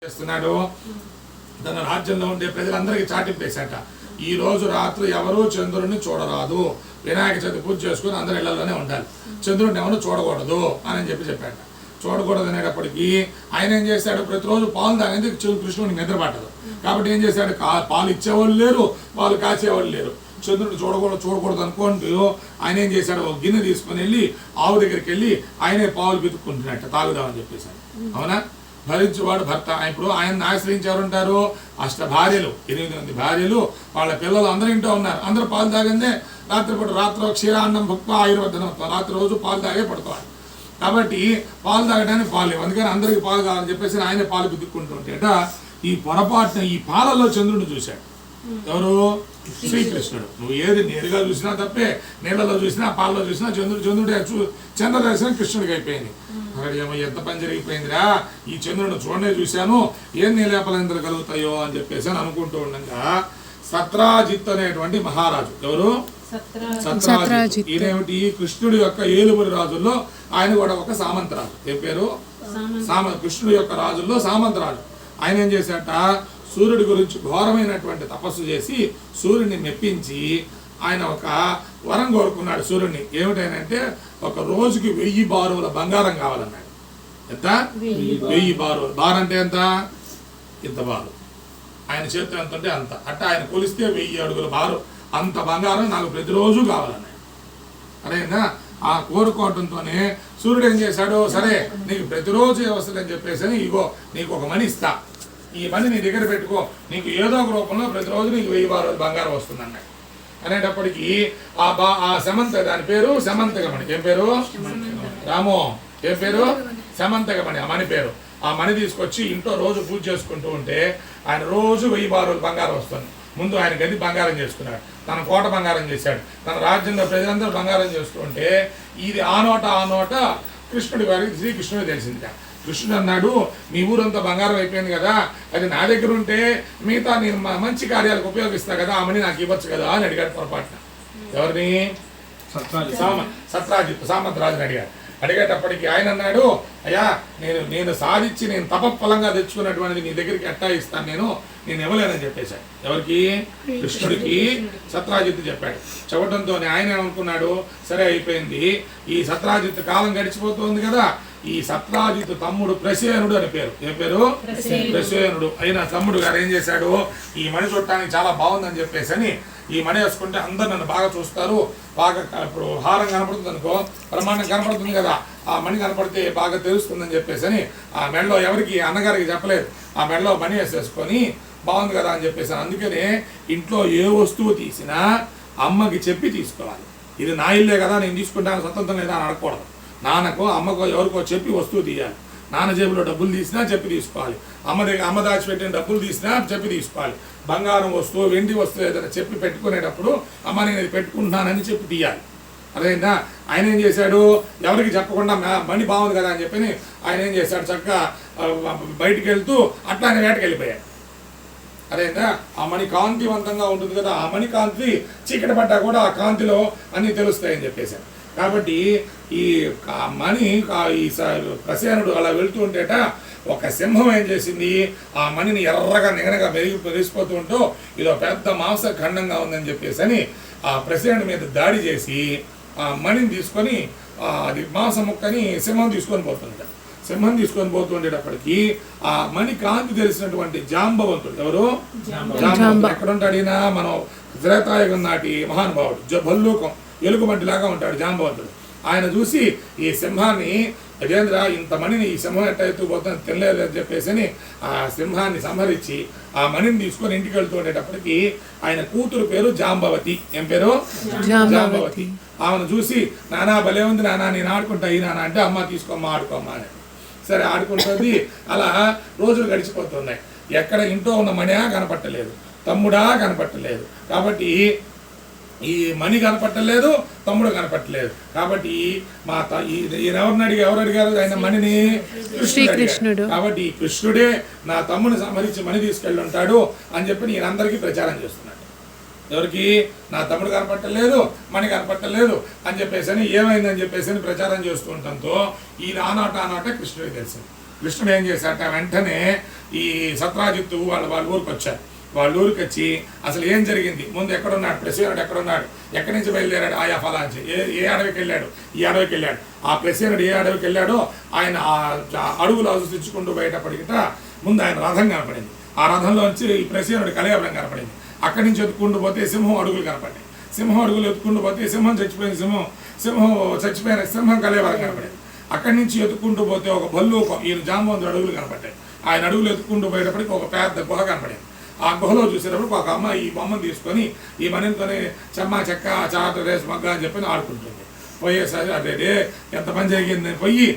చేస్తున్నాడు. తన రాజ్యంలో ఉండే ప్రజలందరికీ చాటింపేశాట. ఈ రోజు రాత్రి ఎవరూ చంద్రుడిని చూడరాదు, వినాయక చవితి పూజ చేసుకుని అందరి ఇళ్లలోనే ఉండాలి, చంద్రుడిని ఎవరు చూడకూడదు అని చెప్పాట. చూడకూడదు అనేటప్పటికీ ఆయన ఏం చేశాడు, ప్రతిరోజు పాలు తాగేది కృష్ణుడికి నిద్ర పట్టదు. కాబట్టి ఏం చేశాడు, పాలు ఇచ్చేవాళ్ళు లేరు, పాలు కాచేవాళ్ళు లేరు. చంద్రుడిని చూడకూడదు అనుకుంటూ ఆయన ఏం చేశాడు, ఒక గిన్నె తీసుకుని వెళ్ళి ఆవు దగ్గరికి వెళ్ళి ఆయనే పాలు పితుక్కుంటున్నట్ట తాగుదామని చెప్పేశాడు. అవునా? భరించేవాడు భర్త. ఇప్పుడు ఆయన్ని ఆశ్రయించారు ఉంటారు 8 భార్యలు, 8 మంది భార్యలు, వాళ్ళ పిల్లలు అందరూ ఇంట్లో ఉన్నారు. అందరూ పాలు తాగిందే రాత్రి క్షీరాన్నం భుక్వ ఆయుర్వర్ధనత్వం, రాత్రి రోజు పాలు తాగే పడుకోవాలి. కాబట్టి పాలు తాగడానికి పాలు లేవు, అందుకని అందరికీ పాలు కావాలని చెప్పేసి ఆయనే పాలు పితుక్కుంటుంటేట ఈ పొరపాటున ఈ పాలలో చంద్రుడిని చూశాడు. ఎవరు? శ్రీకృష్ణుడు. నువ్వు ఏది నేరుగా చూసినా తప్పే, నీళ్ళలో చూసినా పాలలో చూసినా చంద్రుడే చంద్రదర్శనం కృష్ణుడికి అయిపోయింది. అక్కడ ఏమో ఎంత పని జరిగిపోయిందిరా, ఈ చంద్రుడిని చూడనే చూశాను, ఏం నీలేపలందరూ కలుగుతాయో అని చెప్పేసి అని అనుకుంటూ ఉండగా సత్రాజిత్ అనేటువంటి మహారాజు, ఎవరు? సత్రాజిత్. ఈయనేమిటి, కృష్ణుడి యొక్క ఏలుబడి రాజుల్లో ఆయన కూడా ఒక సామంతరాజు. ఏం పేరు? కృష్ణుడి యొక్క రాజుల్లో సామంతరాజు. ఆయన ఏం చేశాట, సూర్యుడి గురించి ఘోరమైనటువంటి తపస్సు చేసి సూర్యుడిని మెప్పించి ఆయన ఒక వరం కోరుకున్నాడు సూర్యుడిని. ఏమిటంటే ఒక రోజుకి 1000 బారుల బంగారం కావాలన్నాడు. ఎంత? 1000 బారులు. బార్ అంటే ఎంత? ఇంత బారు. ఆయన చేతితో ఎంత ఉంటే అంత, అట్ట ఆయన కొలిస్తే 1000 అడుగుల బారు, అంత బంగారం నాకు ప్రతిరోజు కావాలన్నాడు. అదేనా? ఆ కోరుకోవటంతోనే సూర్యుడు ఏం చేశాడు, సరే నీకు ప్రతిరోజు వస్తుందని చెప్పేసి ఇగో నీకు ఒక మణి ఇస్తా, ఈ మణి నీ దగ్గర పెట్టుకో, నీకు ఏదో ఒక రూపంలో ప్రతిరోజు నీకు 1000 బారుల బంగారం వస్తుంది అన్నాడు. అనేటప్పటికీ ఆ సమంత, దాని పేరు సమంతకమణి. ఏం పేరు? రామో. ఏం పేరు? సమంతకమణి ఆ మణి పేరు. ఆ మణి తీసుకొచ్చి ఇంట్లో రోజు పూజ చేసుకుంటూ ఉంటే ఆయన రోజు 1000 బారుల బంగారం వస్తుంది. ముందు ఆయన గది బంగారం చేసుకున్నాడు, తన కోట బంగారం చేశాడు, తన రాజ్యంలో ప్రజలందరూ బంగారం చేస్తూ ఉంటే ఇది ఆ నోట కృష్ణుడి వారికి శ్రీకృష్ణుడు తెలిసింది. కృష్ణుడు అన్నాడు, మీ ఊరంతా బంగారం అయిపోయింది కదా, అది నా దగ్గర ఉంటే మిగతా నేను మంచి కార్యాలకు ఉపయోగిస్తా కదా, ఆమెని నాకు ఇవ్వచ్చు కదా అని అడిగాడు పొరపాటున. ఎవరిని? సత్రాజిత్ సామంతరాజుని అడిగాడు. అడిగేటప్పటికి ఆయన అన్నాడు, అయ్యా నేను సాధించి నేను తపఫలంగా తెచ్చుకున్నటువంటిది నీ దగ్గరికి ఎట్టా ఇస్తాను, నేను ఇవ్వలేనని చెప్పేశాడు. ఎవరికి? కృష్ణుడికి సత్రాజిత్ చెప్పాడు. చెప్పడంతో ఆయన ఏమనుకున్నాడు, సరే అయిపోయింది, ఈ సత్రాజిత్ కాలం గడిచిపోతుంది కదా, ఈ సత్రాజిత్ తమ్ముడు ప్రసేనుడు అని పేరు. ఏ పేరు? ప్రసేనుడు అయిన తమ్ముడు గారు ఏం చేశాడు, ఈ మణి చూడటానికి చాలా బాగుందని చెప్పేసి అని ఈ మణి వేసుకుంటే అందరు నన్ను బాగా చూస్తారు, బాగా ఇప్పుడు హారం కనపడుతుంది అనుకో, ప్రమాణం కనపడుతుంది కదా, ఆ మణి కనపడితే బాగా తెలుస్తుందని చెప్పేసి అని ఆ మెడలో ఎవరికి అన్నగారికి చెప్పలేదు, ఆ మెడలో మణి వేసేసుకొని బాగుంది కదా అని చెప్పేసి. అందుకనే ఇంట్లో ఏ వస్తువు తీసినా అమ్మకి చెప్పి తీసుకోవాలి. ఇది నా ఇల్లే కదా, నేను తీసుకుంటాను స్వతంత్రం లేదా అని అడగకూడదు. నాన్నకో అమ్మకో ఎవరికో చెప్పి వస్తువు తీయాలి. నాన్న జేబులో డబ్బులు తీసినా చెప్పి తీసుకోవాలి, అమ్మ దాచిపెట్టిన డబ్బులు తీసినా చెప్పి తీసుకోవాలి. బంగారం వస్తువు వెండి వస్తువు ఏదైనా చెప్పి పెట్టుకునేటప్పుడు అమ్మ నేను ఇది పెట్టుకుంటున్నానని చెప్పి తీయాలి. అదేందా? ఆయన ఏం చేశాడు, ఎవరికి చెప్పకుండా మణి బాగుంది కదా అని చెప్పి ఆయన ఏం చేశాడు, చక్కగా బయటికి వెళ్తూ అట్లానే వేటకి వెళ్ళిపోయాడు. అదేందా? ఆ మణి కాంతివంతంగా ఉంటుంది కదా, ఆ మణి కాంతి చీకటి పడ్డా కూడా ఆ కాంతిలో అన్నీ తెలుస్తాయని చెప్పేశాడు. కాబట్టి ఈ మణి ఈ ప్రసేనుడు అలా వెళ్తూ ఉంటేట ఒక సింహం ఏం చేసింది, ఆ మణిని ఎర్రగా నిగనగా మెరిసిపోతూ ఉంటూ ఇదో పెద్ద మాంస ఖండంగా ఉందని చెప్పేసి అని ఆ ప్రసేనుడి మీద దాడి చేసి ఆ మణిని తీసుకొని అది మాంస ముక్కని సింహం తీసుకొని పోతుంట. సింహం తీసుకొని పోతుండేటప్పటికీ ఆ మణి కాంతి తెలిసినటువంటి జాంబవంతుడు, ఎవరు? జాంబవంతుడు. ఎక్కడ ఉంటాడినా మనం త్రేతాయుగం నాటి మహానుభావుడు, భల్లూకం ఎలుగుబంటిలాగా ఉంటాడు జాంబవంతుడు. ఆయన చూసి ఈ సింహాన్ని, అదేంద్ర ఇంత మణిని ఈ సింహం ఎట్ట ఎత్తుకుపోతుంది తినలేదు అని చెప్పేసి అని ఆ సింహాన్ని సంహరించి ఆ మణిని తీసుకొని ఇంటికి వెళ్తూ ఉండేటప్పటికి ఆయన కూతురు పేరు జాంబవతి. ఏం పేరు? జాంబవతి. ఆమెను చూసి నానా భలే ఉంది నానా, నేను ఆడుకుంటా ఈ నాన్న అంటే, అమ్మ తీసుకోమ్మా ఆడుకోమ్మా అని. సరే ఆడుకుంటుంది. అలా రోజులు గడిచిపోతున్నాయి. ఎక్కడ ఇంట్లో ఉన్న మణియా కనపట్టలేదు, తమ్ముడా కనపట్టలేదు. కాబట్టి ఈ మణి కనపట్టలేదు, తమ్ముడు కనపట్టలేదు. కాబట్టి ఎవరు అడిగారు ఆయన మణిని? శ్రీకృష్ణుడు. కాబట్టి కృష్ణుడే నా తమ్ముని సంహరించి మణి తీసుకెళ్ళి ఉంటాడు అని చెప్పి నేనందరికీ ప్రచారం చేస్తున్నాడు. ఎవరికి? నా తమ్ముడు కనపట్టలేదు, మణి కనపట్టలేదు అని చెప్పేసి ఏమైందని చెప్పేసి ప్రచారం చేస్తూ ఉండటంతో ఈయన ఆనాట కృష్ణుడికి తెలిసింది. కృష్ణుడు ఏం చేశాట, వెంటనే ఈ సత్రాజిత్తు వాళ్ళ ఊరికి వచ్చారు. వాళ్ళ ఊరికి వచ్చి అసలు ఏం జరిగింది, ముందు ఎక్కడున్నాడు ప్రసేనుడు, ఎక్కడున్నాడు, ఎక్కడి నుంచి బయలుదేరాడు, ఆయా ఫలాంచి ఏ అడవికి వెళ్ళాడు, ఈ అడవికి వెళ్ళాడు. ఆ ప్రసేనుడు ఏ అడవికి వెళ్ళాడో ఆయన ఆ అడుగులు ఆలోచించుకుంటూ బయటపడిగిట ముందు ఆయన రథం కనపడింది. ఆ రథంలోంచి ఈ ప్రసేనుడి కలయబలం కనపడింది. అక్కడి నుంచి ఎత్తుకుంటూ పోతే సింహం అడుగులు కనపడ్డాయి. సింహం అడుగులు ఎత్తుకుంటూ పోతే సింహం చచ్చిపోయిన సింహం కలయబలం కనపడింది. అక్కడి నుంచి ఎత్తుకుంటూ పోతే ఒక భల్లూకం, ఈయన జాంబవంతుడు అడుగులు కనపడ్డాయి. ఆయన అడుగులు ఎత్తుకుంటూ పోయేటప్పటికి ఒక పెద్ద గుహ కనపడింది. ఆ గుహలో చూసేటప్పుడు ఒక అమ్మ ఈ బొమ్మను తీసుకొని ఈ మనితోనే చెమ్మ చెక్క చాట రేసు మగ్గ అని చెప్పి ఆడుకుంటుంది. పోయేసరి అదే ఎంత పని జరిగిందని పోయి